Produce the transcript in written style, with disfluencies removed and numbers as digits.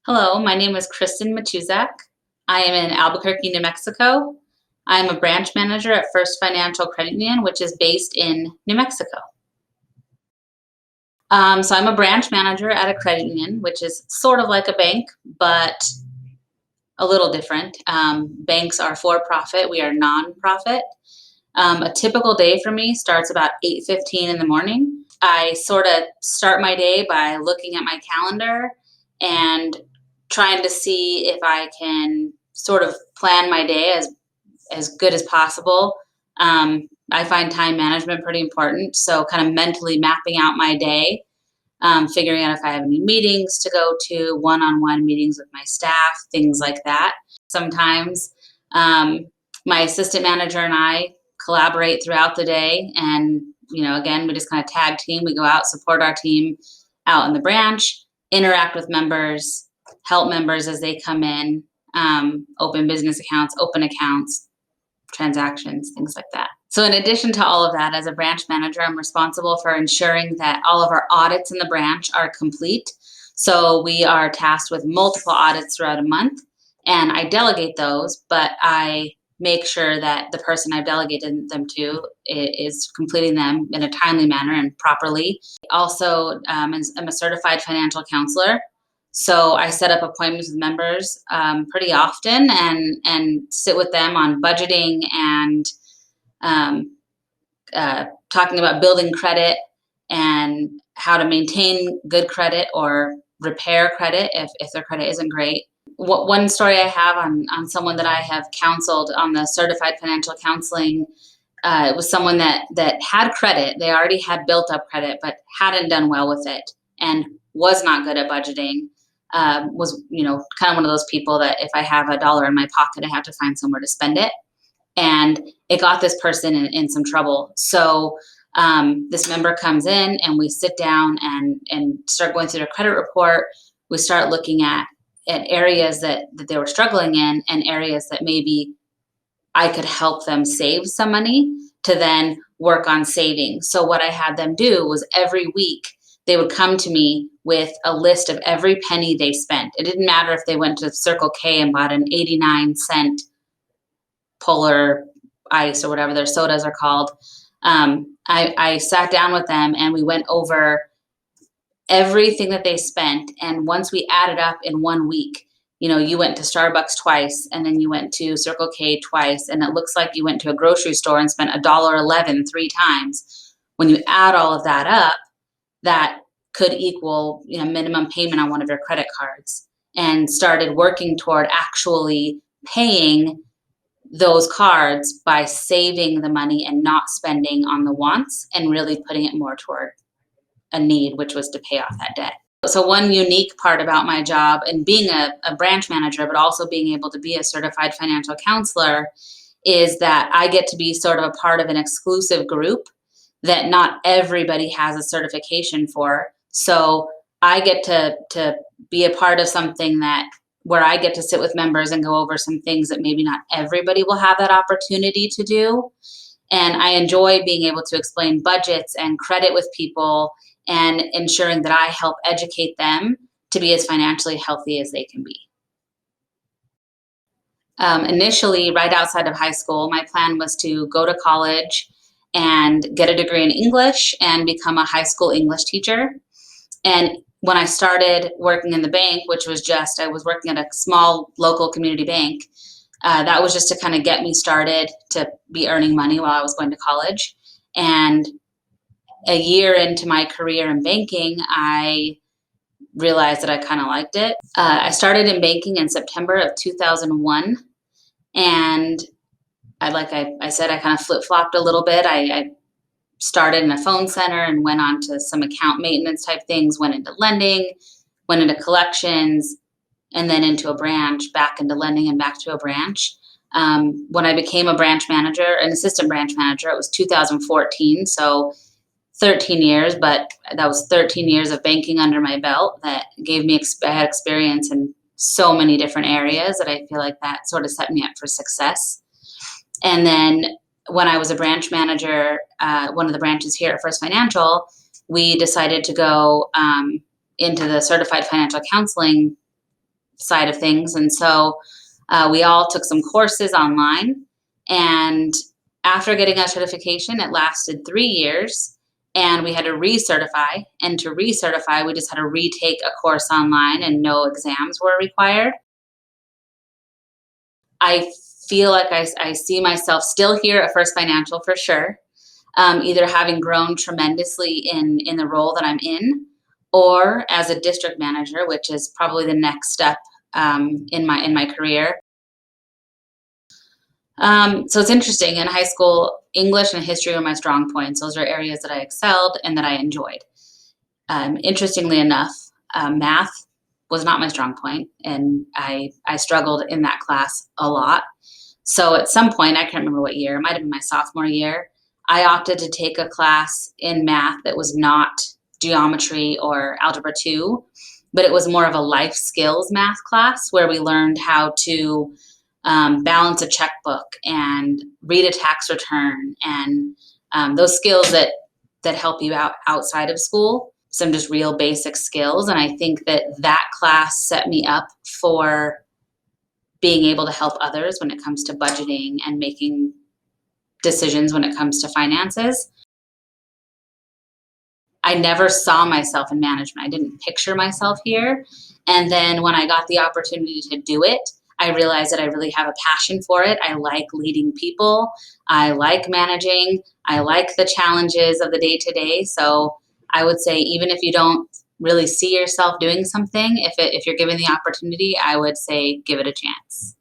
Hello, my name is Kristen Matuzak. I am in Albuquerque, New Mexico. I am a branch manager at First Financial Credit Union, which is based in New Mexico. So I'm a branch manager at a credit union, which is sort of like a bank, but a little different. Banks are for profit. We are nonprofit. A typical day for me starts about 8:15 in the morning. I sort of start my day by looking at my calendar and trying to see if I can sort of plan my day as good as possible. I find time management pretty important, so kind of mentally mapping out my day, figuring out if I have any meetings to go to, one-on-one meetings with my staff, things like that. Sometimes um, my assistant manager and I collaborate throughout the day, and again, we just kind of tag team. We go out, support our team out in the branch, interact with members, help members as they come in, open business accounts, open accounts, transactions, things like that. So, in addition to all of that, as a branch manager, I'm responsible for ensuring that all of our audits in the branch are complete. So, we are tasked with multiple audits throughout a month, and I delegate those, but I make sure that the person I've delegated them to is completing them in a timely manner and properly. Also, I'm a certified financial counselor, so I set up appointments with members pretty often and sit with them on budgeting and um, talking about building credit and how to maintain good credit or repair credit if their credit isn't great. One story I have on someone that I have counseled on the certified financial counseling, it was someone that had credit. They already had built up credit, but hadn't done well with it and was not good at budgeting. Was kind of one of those people that if I have a dollar in my pocket, I have to find somewhere to spend it, and it got this person in some trouble. So this member comes in and we sit down and start going through their credit report. We start looking at areas that they were struggling in and areas that maybe I could help them save some money to then work on saving. So what I had them do was every week they would come to me with a list of every penny they spent. It didn't matter if they went to Circle K and bought an 89-cent Polar Ice or whatever their sodas are called. I sat down with them and we went over everything that they spent. And once we added up in 1 week, you went to Starbucks twice and then you went to Circle K twice. And it looks like you went to a grocery store and spent $1.11 three times. When you add all of that up, that could equal minimum payment on one of your credit cards, and started working toward actually paying those cards by saving the money and not spending on the wants and really putting it more toward a need, which was to pay off that debt. So one unique part about my job and being a branch manager, but also being able to be a certified financial counselor, is that I get to be sort of a part of an exclusive group that not everybody has a certification for. So I get to be a part of something that where I get to sit with members and go over some things that maybe not everybody will have that opportunity to do. And I enjoy being able to explain budgets and credit with people and ensuring that I help educate them to be as financially healthy as they can be. Initially, right outside of high school, my plan was to go to college and get a degree in English and become a high school English teacher. And when I started working in the bank, which was I was working at a small local community bank, that was just to kind of get me started to be earning money while I was going to college. And a year into my career in banking, I realized that I kind of liked it. I started in banking in September of 2001. And I said, I kind of flip flopped a little bit. I started in a phone center and went on to some account maintenance type things, went into lending, went into collections, and then into a branch, back into lending and back to a branch. When I became a branch manager, an assistant branch manager, it was 2014. So 13 years, but that was 13 years of banking under my belt that gave me, I had experience in so many different areas that I feel like that sort of set me up for success. And then when I was a branch manager, one of the branches here at First Financial, we decided to go into the certified financial counseling side of things. And so we all took some courses online. And after getting our certification, it lasted 3 years. And we had to recertify. And to recertify, we just had to retake a course online and no exams were required. I feel like I see myself still here at First Financial for sure, either having grown tremendously in the role that I'm in, or as a district manager, which is probably the next step in my career. So it's interesting. In high school, English and history were my strong points. Those are areas that I excelled and that I enjoyed. Interestingly enough, math was not my strong point, and I struggled in that class a lot. So at some point, I can't remember what year, it might have been my sophomore year, I opted to take a class in math that was not geometry or algebra 2, but it was more of a life skills math class where we learned how to balance a checkbook and read a tax return and those skills that help you out outside of school, some just real basic skills. And I think that class set me up for being able to help others when it comes to budgeting and making decisions when it comes to finances. I never saw myself in management. I didn't picture myself here. And then when I got the opportunity to do it, I realized that I really have a passion for it. I like leading people. I like managing. I like the challenges of the day to day. So I would say, even if you don't really see yourself doing something, if you're given the opportunity, I would say give it a chance.